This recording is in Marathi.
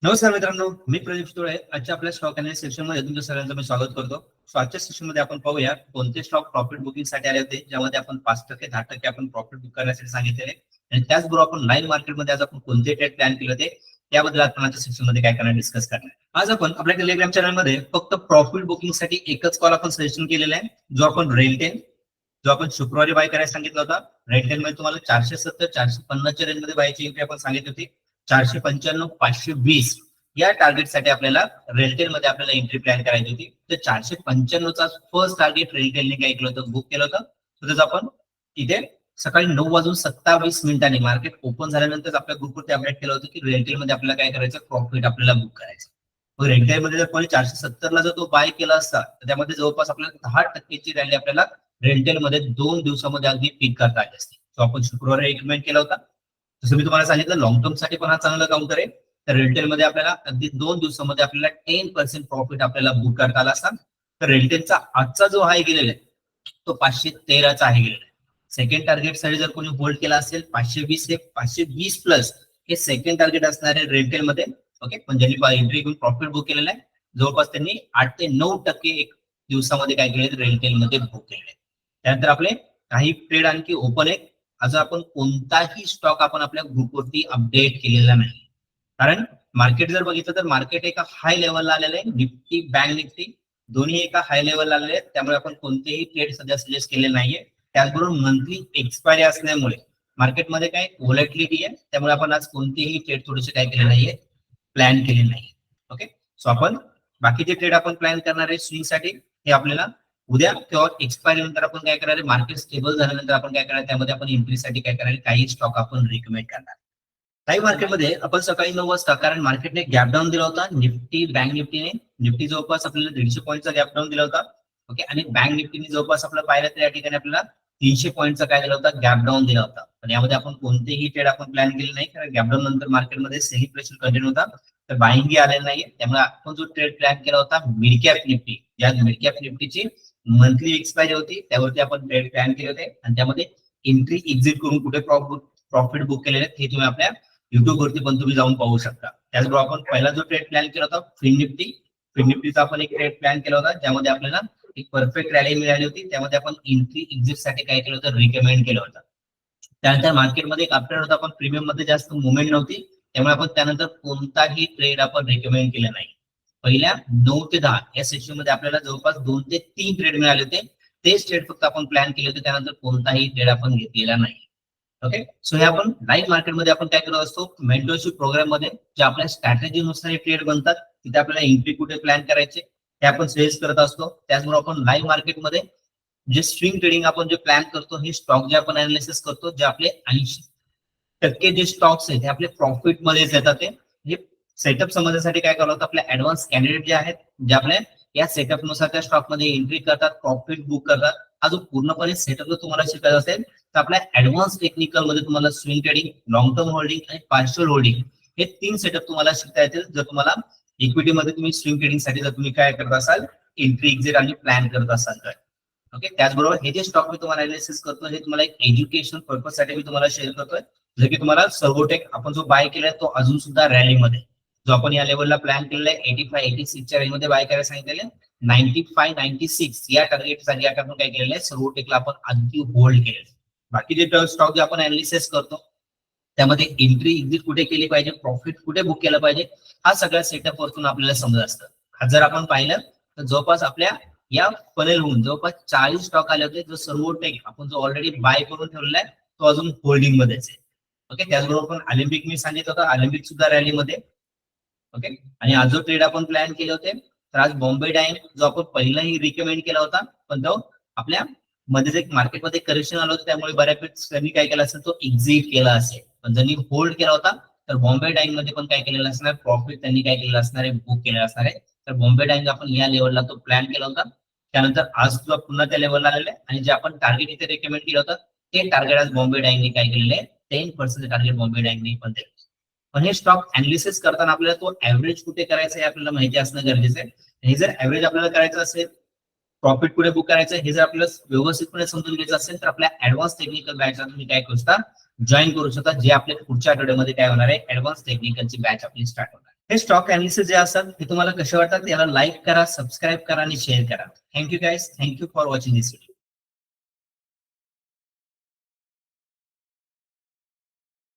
नमस्कार मित्रांनो, मी प्रदीप सुळे. आजच्या आपल्या स्टॉक अनालिसिस सेक्शन मध्ये तुमच्या सगळ्यांचं मी स्वागत करतो. सो आजच्या सेशन मध्ये आपण पाहूया कोणते स्टॉक प्रॉफिट बुकिंग साठी आले होते, ज्यामध्ये आपण 5% 10% आपण प्रॉफिट बुक करण्यासाठी सांगितलेले. आणि त्याचबरोबर आपण लाईव्ह मार्केटमध्ये आज आपण कोणते ट्रेड प्लॅन केले होते त्याबद्दल आपण आजच्या सेक्शन मध्ये काय करणार डिस्कस करणार. आज आपण आपल्या टेलिग्राम चॅनल मध्ये फक्त प्रॉफिट बुकिंग साठी एकच कॉल आपण सजेशन केलेला आहे, जो आपण रेंटेन जो आपण शुक्रवारी बाय करायला सांगितला होता. रेंटेन मध्ये तुम्हाला 470 450 च्या रेंज मध्ये बायची एंट्री आपण सांगितली होती. 495 520 या टार्गेटसाठी आपल्याला रेलटेल मध्ये आपल्याला एंट्री प्लॅन करायची होती. तर 495 चा फर्स्ट टार्गेट रेलटेलने काय केलं होतं, बुक केलं होतं. तर त्याचं आपण इथे सकाळी 9:27 मार्केट ओपन झाल्यानंतर आपल्या ग्रुपवरती अपडेट केलं होतं की रेलटेल मध्ये आपल्याला काय करायचं, प्रॉफिट आपल्याला बुक करायचं. मग रेलटेल मध्ये जर कोणी 470 ला जर तो बाय केला असता तर त्यामध्ये जवळपास आपल्याला 10% रॅली आपल्याला रेलटेल मध्ये 2 दिवसामध्ये अगदी पीक करता आली असते. तो आपण शुक्रवारी रेकमेंड केला होता. जसं मी तुम्हाला सांगितलं, लॉंग टर्म साठी पण हा चांगला काउंटर आहे. तर रेलटेल मध्ये आपल्याला अगदी 2 दिवसामध्ये आपल्याला 10% प्रॉफिट आपल्याला बुक करता आला असता. तर रेलटेलचा आजचा जो हाय गेलेला आहे तो 513 चा आहे गेलेला आहे. सेकंड टार्गेट साठी जर कोणी होल्ड केला असेल 520 हे 520 प्लस हे सेकंड टार्गेट असणार आहे रेलटेल मध्ये. ओके, पण ज्यांनी एंट्री घेऊन प्रॉफिट बुक केलेला आहे जवळपास त्यांनी 8 ते 9% एक दिवसामध्ये काय केले, रेलटेल मध्ये बुक केले. त्यानंतर आपले काही ट्रेड आणखी ओपन आहे. आज आपण कोणताही स्टॉक आपण आपल्या ग्रुपवरती अपडेट केलेला नाही, कारण मार्केट जर बघितलं तर मार्केट एका हाय लेवलला आलेलं आहे. निफ्टी बँक निफ्टी दोन्ही एका हाय लेवलला आलेले आहेत. त्यामुळे आपण कोणतेही ट्रेड सध्या सजेस्ट केले नाहीये. त्याचबरोबर मंथली एक्सपायरी असल्यामुळे मार्केटमध्ये काय व्होलॅटिलिटी आहे, त्यामुळे आपण आज कोणतेही ट्रेड थोडेसे काय केले नाहीये, प्लॅन केले नाहीये. ओके, सो आपण बाकीचे ट्रेड आपण प्लॅन करणार आहे स्विंग साठी. हे आपल्याला उद्या किंवा एक्सपायरी नंतर आपण काय करणार आहे, मार्केट स्टेबल झाल्यानंतर आपण काय करणार, त्यामध्ये आपण एंट्रीसाठी काय करणार, काही स्टॉक आपण रिकमेंड करणार. लाईव्ह मार्केटमध्ये आपण सकाळी 9 वाजता, कारण मार्केटने गॅप डाऊन दिला होता निफ्टी बँक निफ्टीने. निफ्टी जवळपास आपल्याला 150 पॉईंटचा गॅप डाऊन दिला होता. ओके, आणि बँक निफ्टीने जवळपास आपल्याला पाहिलं तर या ठिकाणी आपल्याला 300 पॉईंटचा काय दिला होता, गॅप डाऊन दिला होता. पण यामध्ये आपण कोणतेही ट्रेड आपण प्लॅन केले नाही, कारण गॅप डाऊन नंतर मार्केटमध्ये सेलिंग प्रेशर कंटिन्यू होता, तर बाईंगही आलेलं नाहीये. त्यामुळे आपण जो ट्रेड प्लॅन केला होता मिड कॅप निफ्टी, या मिड कॅप निफ्टीची मंथली एक्सपायरी होती, त्यावरती आपण ट्रेड प्लॅन केले होते. आणि त्यामध्ये एंट्री एक्झिट करून कुठे प्रॉफिट बुक केलेले हे तुम्ही आपल्या युट्यूब वरती पण तुम्ही जाऊन पाहू शकता. त्याचबरोबर आपण पहिला जो ट्रेड प्लॅन केला होता फिन निफ्टीचा आपण एक ट्रेड प्लॅन केला होता, ज्यामध्ये आपल्याला एक परफेक्ट रॅली मिळाली होती. त्यामध्ये आपण एंट्री एक्झिट साठी काय केलं होतं, रिकमेंड केलं होतं. त्यानंतर मार्केटमध्ये एक अपडेट होता, पण प्रीमियम मध्ये जास्त मुवमेंट नव्हती, त्यामुळे आपण त्यानंतर कोणताही ट्रेड आपण रिकमेंड केला नाही. पहिल्या 9 ते 10 या सेशन मध्ये आपल्याला जवळपास 2 ते 3 ट्रेड मिळाले होते. तेच ट्रेड फक्त आपण प्लॅन केले होते, त्यानंतर कोणताही ट्रेड आपण घेतलेला नाही. ओके, सो हे आपण लाईव्ह मार्केटमध्ये आपण काय करत असतो, मेंटरशिप प्रोग्राम मध्ये जे आपल्या स्ट्रॅटेजीनुसार ट्रेड बनतात, तिथे आपल्याला एंट्री कुठे प्लॅन करायचे ते आपण सजेस्ट करत असतो. त्याचबरोबर आपण लाईव्ह मार्केटमध्ये जे स्विंग ट्रेडिंग आपण जे प्लॅन करतो, हे स्टॉक जे आपण अनालिसिस करतो, जे आपले 80% जे स्टॉक्स आहेत ते आपले प्रॉफिट मध्येच येतात. ते सेटअप समजण्यासाठी काय करावं लागतं, आपले ऍडव्हान्स कॅन्डिडेट जे आहेत, जे आपल्या या सेटअप नुसार त्या स्टॉक मध्ये एंट्री करतात, प्रॉफिट बुक करतात. हा जो पूर्णपणे सेटअप जर तुम्हाला शिकायचा असेल तर आपल्या ऍडव्हान्स टेक्निकल मध्ये तुम्हाला swing trading, long term holding आणि पार्शियल होल्डिंग हे 3 सेटअप तुम्हाला शिकता येतील. जर तुम्हाला इक्विटी मध्ये तुम्ही स्विंग ट्रेडिंग साठी जर तुम्ही काय करत असाल, एंट्री एक्झिट आणि प्लॅन करत असाल तर. ओके, त्याचबरोबर हे जे स्टॉक मी तुम्हाला अनालिसिस करतो, हे तुम्हाला एक एज्युकेशन पर्पज साठी मी तुम्हाला शेअर करतोय. जर की तुम्हाला सर्वोटेक आपण जो बाय केलाय तो अजून सुद्धा रॅलीमध्ये, जो आपण या लेवलला प्लॅन केलेला आहे 85 86 च्या रेंज मध्ये बाय करायला सांगितलेले, 95 96 या टार्गेटसाठी आपण काय केलेलं आहे, सर्वोटेकला आपण अगदी होल्ड केलेलं. बाकी जे स्टॉक जे आपण अनालिसिस करतो त्यामध्ये एंट्री एक्झिट कुठे केली पाहिजे, प्रॉफिट कुठे बुक केलं पाहिजे, हा सगळ्या सेटअप वरतून आपल्याला समजत असतं. आज जर आपण पाहिलं तर जवळपास आपल्या या फनेल होऊन जवळपास 40 स्टॉक आले होते, जो सर्वोटेक आपण जो ऑलरेडी बाय करून ठेवलेला आहे तो अजून होल्डिंग मध्येच आहे. ओके, त्याचबरोबर आपण ऑलिम्पिक मी सांगितलं होतं, ऑलिम्पिक सुद्धा रॅलीमध्ये. ओके, आणि आज जो ट्रेड आपण प्लॅन केले होते, तर आज बॉम्बे डाईंग जो आपण पहिलाही रिकमेंड केला होता, पण तो आपल्या मध्येच एक मार्केटमध्ये करेक्शन आलं होतं, त्यामुळे बऱ्यापैकी त्यांनी काय केलं असेल, तो एक्झिट केला असेल. पण ज्यांनी होल्ड केला होता तर बॉम्बे डाईंग मध्ये पण काय केलेलं असणार, प्रॉफिट त्यांनी काय केलेलं असणार आहे, बुक केलेलं असणार आहे. तर बॉम्बे डाईंग आपण या लेवलला तो प्लॅन केला होता. त्यानंतर आज सुद्धा पुन्हा त्या लेवलला आलेलं आहे, आणि जे आपण टार्गेट इथे रेकमेंड केलं होतं ते टार्गेट आज बॉम्बे डाईंगने काय केलेलं आहे, 10% टार्गेट बॉम्बे डाईंगने पण दिलं. पण हे स्टॉक अनालिसिस करताना आपल्याला तो ऍव्हरेज कुठे करायचा हे आपल्याला माहिती असणं गरजेचं आहे. हे जर ऍव्हरेज आपल्याला करायचं असेल, प्रॉफिट कुठे बुक करायचं हे जर आपल्याला व्यवस्थितपणे समजून घ्यायचं असेल, तर आपल्या ऍडव्हान्स टेक्निकल बॅच तुम्ही काय करू शकता, जॉईन करू शकता. जे आपल्या पुढच्या आठवड्यामध्ये काय होणार आहे, ऍडव्हान्स टेक्निकलची बॅच आपली स्टार्ट होणार. हे स्टॉक अनालिसिस जे असतात हे तुम्हाला कसे वाटतात याला लाईक करा, सबस्क्राईब करा आणि शेअर करा. Thank you guys, thank you for watching this video.